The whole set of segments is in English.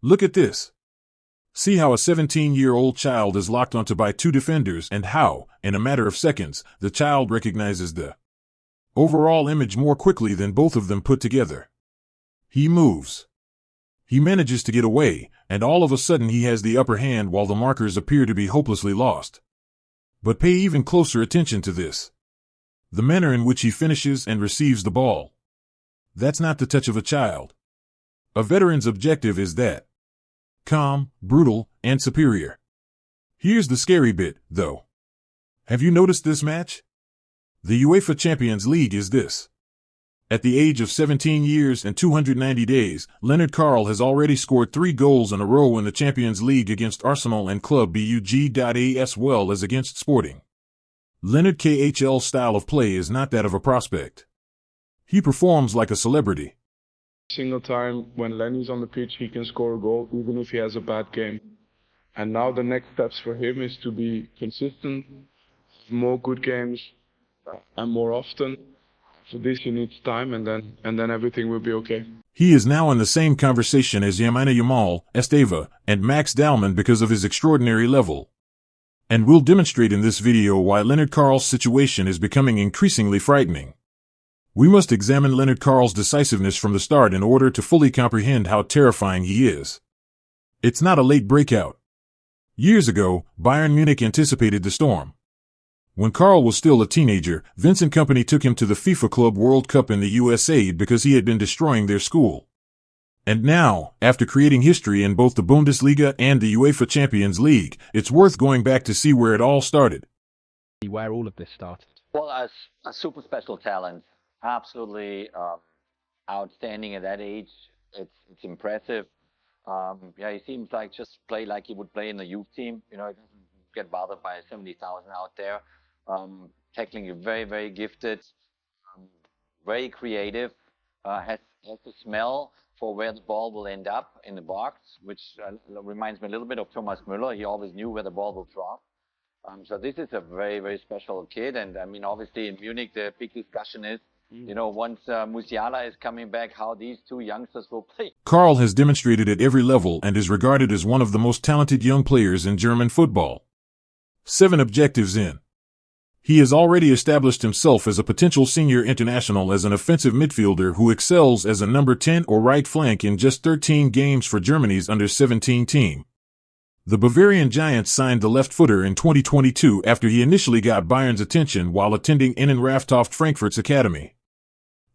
Look at this. See how a 17-year-old child is locked onto by two defenders and how, in a matter of seconds, the child recognizes the overall image more quickly than both of them put together. He moves. He manages to get away, and all of a sudden he has the upper hand while the markers appear to be hopelessly lost. But pay even closer attention to this. The manner in which he finishes and receives the ball. That's not the touch of a child. A veteran's objective is that. Calm, brutal, and superior. Here's the scary bit, though. Have you noticed this match? The UEFA Champions League is this. At the age of 17 years and 290 days, Lennart Karl has already scored 3 goals in a row in the Champions League against Arsenal and Club Brugge as well as against Sporting. Lennart Karl's style of play is not that of a prospect. He performs like a celebrity. Single time when Lenny's on the pitch, he can score a goal even if he has a bad game. And now the next steps for him is to be consistent, more good games, and more often. For this he needs time, and then everything will be okay. He is now in the same conversation as Lamine Yamal, Esteva, and Max Dalman because of his extraordinary level. And we'll demonstrate in this video why Lennart Karl's situation is becoming increasingly frightening. We must examine Lennart Karl's decisiveness from the start in order to fully comprehend how terrifying he is. It's not a late breakout. Years ago, Bayern Munich anticipated the storm. When Karl was still a teenager, Vincent Kompany took him to the FIFA Club World Cup in the USA because he had been destroying their school. And now, after creating history in both the Bundesliga and the UEFA Champions League, it's worth going back to see where it all started. Where all of this started. Well, as a super special talent, absolutely outstanding at that age. It's impressive. He seems like just play like he would play in the youth team. You know, he doesn't get bothered by 70,000 out there. Tackling very, very gifted, very creative, has the smell for where the ball will end up in the box, which reminds me a little bit of Thomas Müller. He always knew where the ball will drop. So this is a very, very special kid. And I mean, obviously in Munich, the big discussion is, you know, once Musiala is coming back, how these two youngsters will play. Karl has demonstrated at every level and is regarded as one of the most talented young players in German football. 7 objectives in. He has already established himself as a potential senior international as an offensive midfielder who excels as a number 10 or right flank in just 13 games for Germany's under-17 team. The Bavarian Giants signed the left footer in 2022 after he initially got Bayern's attention while attending Rahmentoft Frankfurt's academy.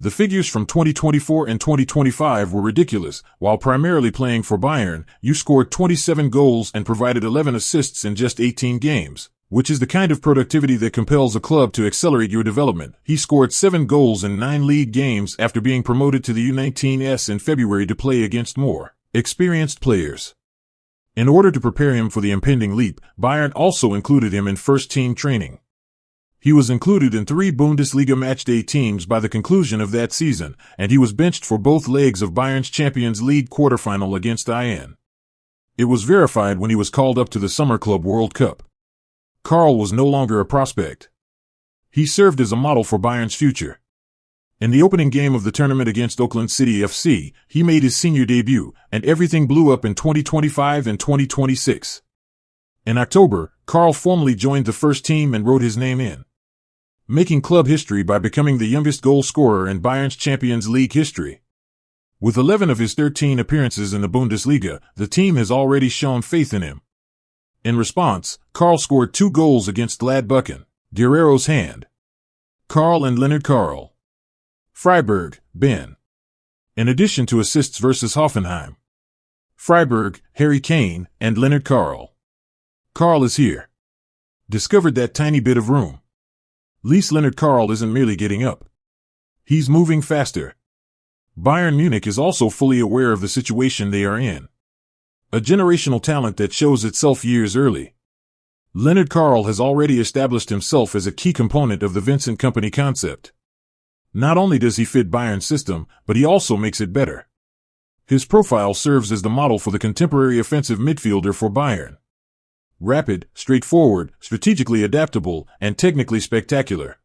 The figures from 2024 and 2025 were ridiculous. While primarily playing for Bayern, you scored 27 goals and provided 11 assists in just 18 games, which is the kind of productivity that compels a club to accelerate your development. He scored 7 goals in 9 league games after being promoted to the U19s in February to play against more experienced players. In order to prepare him for the impending leap, Bayern also included him in first-team training. He was included in 3 Bundesliga matchday teams by the conclusion of that season, and he was benched for both legs of Bayern's Champions League quarterfinal against IN. It was verified when he was called up to the Summer Club World Cup. Karl was no longer a prospect. He served as a model for Bayern's future. In the opening game of the tournament against Oakland City FC, he made his senior debut, and everything blew up in 2025 and 2026. In October, Karl formally joined the first team and wrote his name in, making club history by becoming the youngest goal scorer in Bayern's Champions League history. With 11 of his 13 appearances in the Bundesliga, the team has already shown faith in him. In response, Karl scored 2 goals against Gladbach, Guerrero's hand. Karl and Lennart Karl. Freiburg, Ben. In addition to assists versus Hoffenheim. Freiburg, Harry Kane, and Lennart Karl. Karl is here. Discovered that tiny bit of room. Lennart Karl isn't merely getting up. He's moving faster. Bayern Munich is also fully aware of the situation they are in. A generational talent that shows itself years early. Lennart Karl has already established himself as a key component of the Vincent Kompany concept. Not only does he fit Bayern's system, but he also makes it better. His profile serves as the model for the contemporary offensive midfielder for Bayern. Rapid, straightforward, strategically adaptable, and technically spectacular.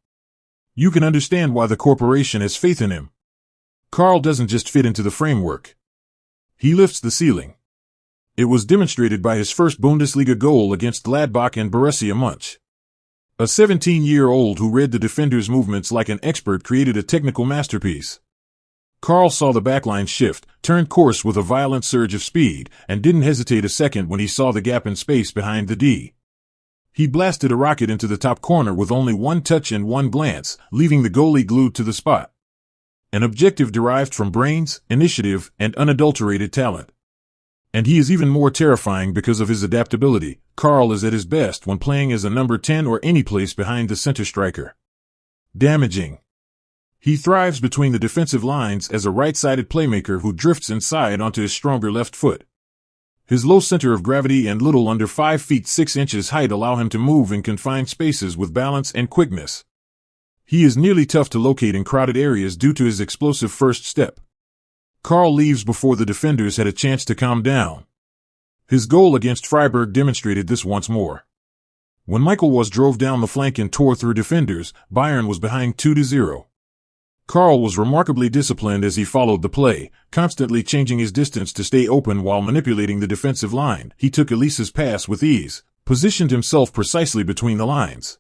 You can understand why the corporation has faith in him. Karl doesn't just fit into the framework. He lifts the ceiling. It was demonstrated by his first Bundesliga goal against Gladbach and Borussia Mönch. A 17-year-old who read the defender's movements like an expert created a technical masterpiece. Karl saw the backline shift, turned course with a violent surge of speed, and didn't hesitate a second when he saw the gap in space behind the D. He blasted a rocket into the top corner with only one touch and one glance, leaving the goalie glued to the spot. An objective derived from brains, initiative, and unadulterated talent. And he is even more terrifying because of his adaptability. Karl is at his best when playing as a number 10 or any place behind the center striker. Damaging. He thrives between the defensive lines as a right-sided playmaker who drifts inside onto his stronger left foot. His low center of gravity and little under 5 feet 6 inches height allow him to move in confined spaces with balance and quickness. He is nearly tough to locate in crowded areas due to his explosive first step. Karl leaves before the defenders had a chance to calm down. His goal against Freiburg demonstrated this once more. When Michael was drove down the flank and tore through defenders, Bayern was behind 2-0. Karl was remarkably disciplined as he followed the play, constantly changing his distance to stay open while manipulating the defensive line. He took Elise's pass with ease, positioned himself precisely between the lines.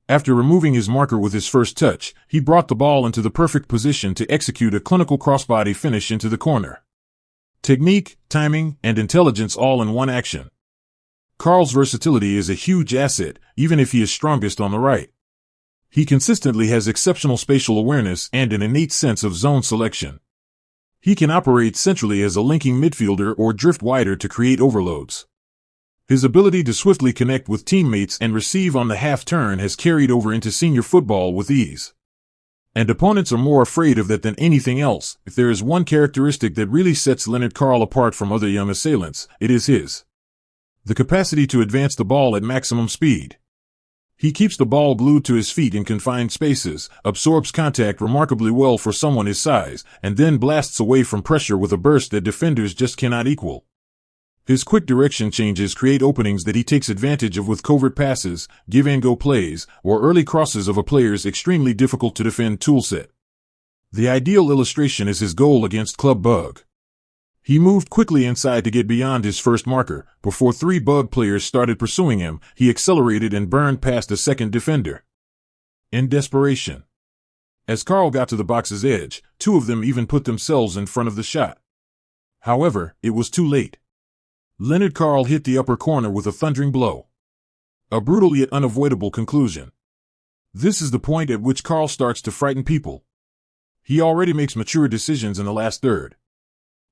After removing his marker with his first touch, he brought the ball into the perfect position to execute a clinical crossbody finish into the corner. Technique, timing, and intelligence all in one action. Karl's versatility is a huge asset, even if he is strongest on the right. He consistently has exceptional spatial awareness and an innate sense of zone selection. He can operate centrally as a linking midfielder or drift wider to create overloads. His ability to swiftly connect with teammates and receive on the half-turn has carried over into senior football with ease. And opponents are more afraid of that than anything else. If there is one characteristic that really sets Lennart Karl apart from other young assailants, it is the capacity to advance the ball at maximum speed. He keeps the ball glued to his feet in confined spaces, absorbs contact remarkably well for someone his size, and then blasts away from pressure with a burst that defenders just cannot equal. His quick direction changes create openings that he takes advantage of with covert passes, give-and-go plays, or early crosses of a player's extremely difficult-to-defend toolset. The ideal illustration is his goal against Club Brugge. He moved quickly inside to get beyond his first marker. Before 3 Brugge players started pursuing him, he accelerated and burned past a second defender. In desperation. As Karl got to the box's edge, 2 of them even put themselves in front of the shot. However, it was too late. Lennart Karl hit the upper corner with a thundering blow. A brutal yet unavoidable conclusion. This is the point at which Karl starts to frighten people. He already makes mature decisions in the last third.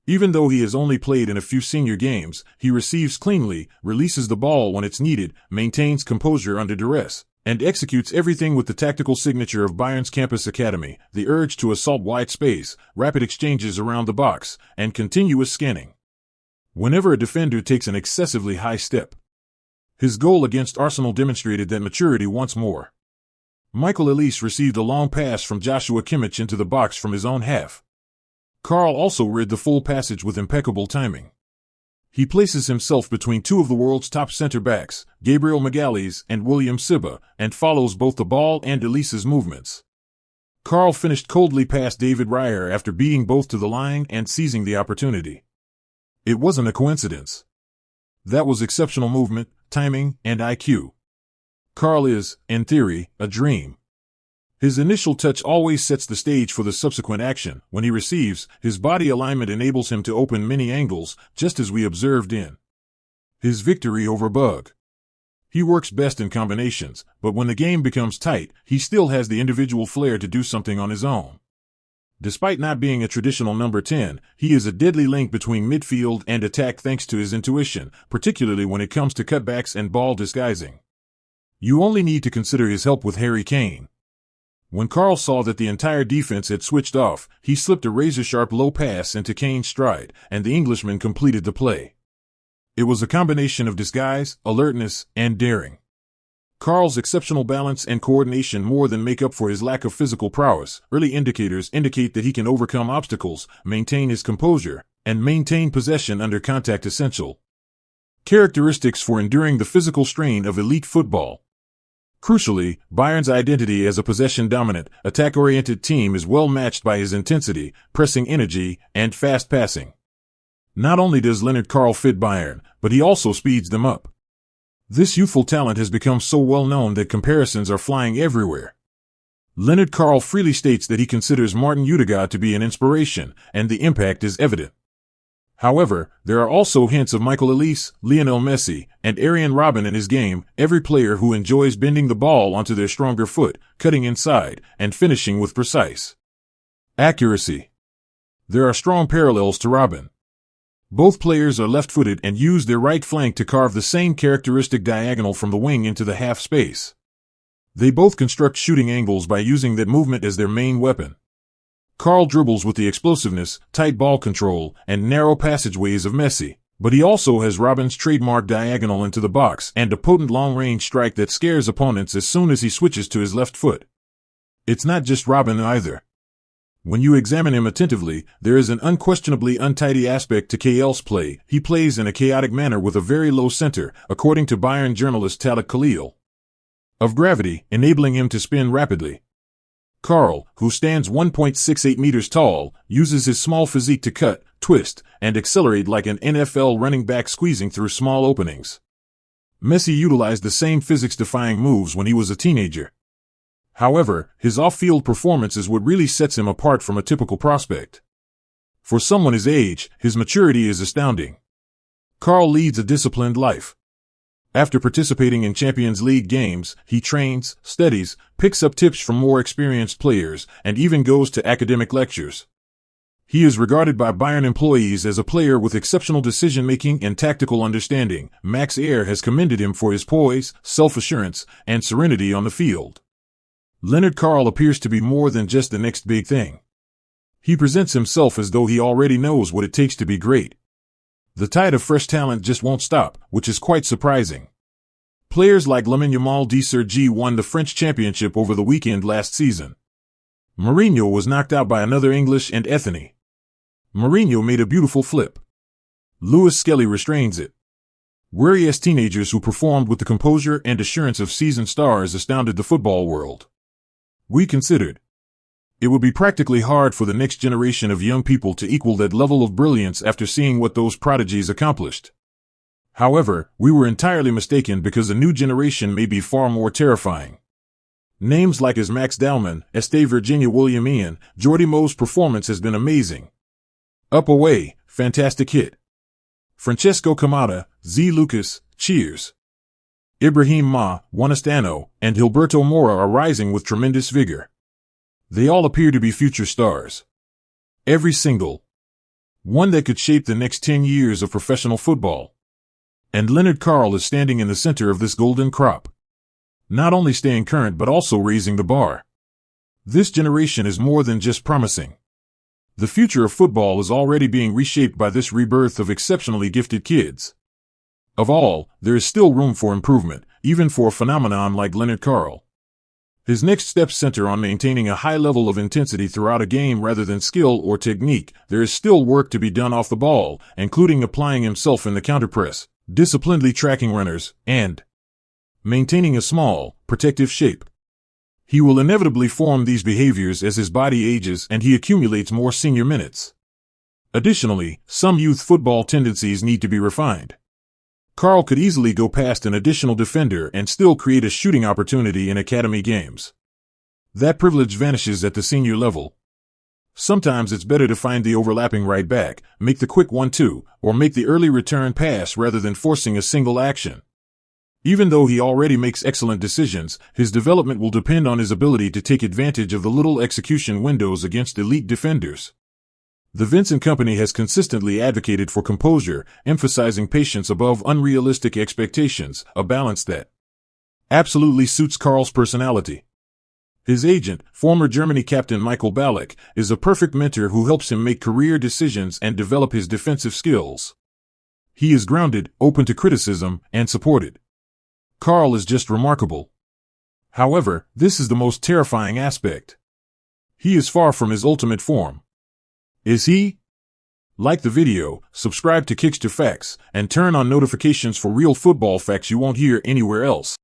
Even though he has only played in a few senior games, he receives cleanly, releases the ball when it's needed, maintains composure under duress, and executes everything with the tactical signature of Bayern's campus academy, the urge to assault wide space, rapid exchanges around the box, and continuous scanning. Whenever a defender takes an excessively high step. His goal against Arsenal demonstrated that maturity once more. Michael Elise received a long pass from Joshua Kimmich into the box from his own half. Karl also read the full passage with impeccable timing. He places himself between 2 of the world's top center-backs, Gabriel Magalhaes and William Sibba, and follows both the ball and Elise's movements. Karl finished coldly past David Raya after beating both to the line and seizing the opportunity. It wasn't a coincidence. That was exceptional movement, timing, and IQ. Karl is, in theory, a dream. His initial touch always sets the stage for the subsequent action. When he receives, his body alignment enables him to open many angles, just as we observed in his victory over Brugge. He works best in combinations, but when the game becomes tight, he still has the individual flair to do something on his own. Despite not being a traditional number 10, he is a deadly link between midfield and attack thanks to his intuition, particularly when it comes to cutbacks and ball disguising. You only need to consider his help with Harry Kane. When Karl saw that the entire defense had switched off, he slipped a razor-sharp low pass into Kane's stride, and the Englishman completed the play. It was a combination of disguise, alertness, and daring. Karl's exceptional balance and coordination more than make up for his lack of physical prowess. Early indicators indicate that he can overcome obstacles, maintain his composure, and maintain possession under contact essential. Characteristics for enduring the physical strain of elite football. Crucially, Bayern's identity as a possession-dominant, attack-oriented team is well matched by his intensity, pressing energy, and fast passing. Not only does Lennart Karl fit Bayern, but he also speeds them up. This youthful talent has become so well known that comparisons are flying everywhere. Lennart Karl freely states that he considers Martin Ødegaard to be an inspiration, and the impact is evident. However, there are also hints of Michael Olise, Lionel Messi, and Arjen Robben in his game, every player who enjoys bending the ball onto their stronger foot, cutting inside, and finishing with precise accuracy. There are strong parallels to Robben. Both players are left-footed and use their right flank to carve the same characteristic diagonal from the wing into the half space. They both construct shooting angles by using that movement as their main weapon. Karl dribbles with the explosiveness, tight ball control, and narrow passageways of Messi, but he also has Robben's trademark diagonal into the box and a potent long-range strike that scares opponents as soon as he switches to his left foot. It's not just Robben either. When you examine him attentively, there is an unquestionably untidy aspect to KL's play. He plays in a chaotic manner with a very low center, according to Bayern journalist Talak Khalil, of gravity, enabling him to spin rapidly. Karl, who stands 1.68 meters tall, uses his small physique to cut, twist, and accelerate like an NFL running back squeezing through small openings. Messi utilized the same physics-defying moves when he was a teenager. However, his off-field performance is what really sets him apart from a typical prospect. For someone his age, his maturity is astounding. Karl leads a disciplined life. After participating in Champions League games, he trains, studies, picks up tips from more experienced players, and even goes to academic lectures. He is regarded by Bayern employees as a player with exceptional decision-making and tactical understanding. Max Ehr has commended him for his poise, self-assurance, and serenity on the field. Lennart Karl appears to be more than just the next big thing. He presents himself as though he already knows what it takes to be great. The tide of fresh talent just won't stop, which is quite surprising. Players like Lamine Yamal Sergi won the French championship over the weekend last season. Mourinho was knocked out by another English and Ethne. Mourinho made a beautiful flip. Lewis Skelly restrains it. Wary-ass teenagers who performed with the composure and assurance of seasoned stars astounded the football world. We considered it would be practically hard for the next generation of young people to equal that level of brilliance after seeing what those prodigies accomplished. However, we were entirely mistaken because a new generation may be far more terrifying. Names like as Max Dalman, Este Virginia Williamian, Jordi Mo's performance has been amazing. Up away, fantastic hit. Francesco Camata, Z. Lucas, cheers. Ibrahim Ma, Juanestano, and Gilberto Mora are rising with tremendous vigor. They all appear to be future stars. Every single one that could shape the next 10 years of professional football. And Lennart Karl is standing in the center of this golden crop. Not only staying current but also raising the bar. This generation is more than just promising. The future of football is already being reshaped by this rebirth of exceptionally gifted kids. Of all, there is still room for improvement, even for a phenomenon like Lennart Karl. His next steps center on maintaining a high level of intensity throughout a game rather than skill or technique. There is still work to be done off the ball, including applying himself in the counterpress, disciplinedly tracking runners, and maintaining a small, protective shape. He will inevitably form these behaviors as his body ages and he accumulates more senior minutes. Additionally, some youth football tendencies need to be refined. Karl could easily go past an additional defender and still create a shooting opportunity in academy games. That privilege vanishes at the senior level. Sometimes it's better to find the overlapping right back, make the quick 1-2, or make the early return pass rather than forcing a single action. Even though he already makes excellent decisions, his development will depend on his ability to take advantage of the little execution windows against elite defenders. The Vincent Company has consistently advocated for composure, emphasizing patience above unrealistic expectations, a balance that absolutely suits Karl's personality. His agent, former Germany captain Michael Ballack, is a perfect mentor who helps him make career decisions and develop his defensive skills. He is grounded, open to criticism, and supported. Karl is just remarkable. However, this is the most terrifying aspect. He is far from his ultimate form. Is he? Like the video, subscribe to Kickster Facts, and turn on notifications for real football facts you won't hear anywhere else.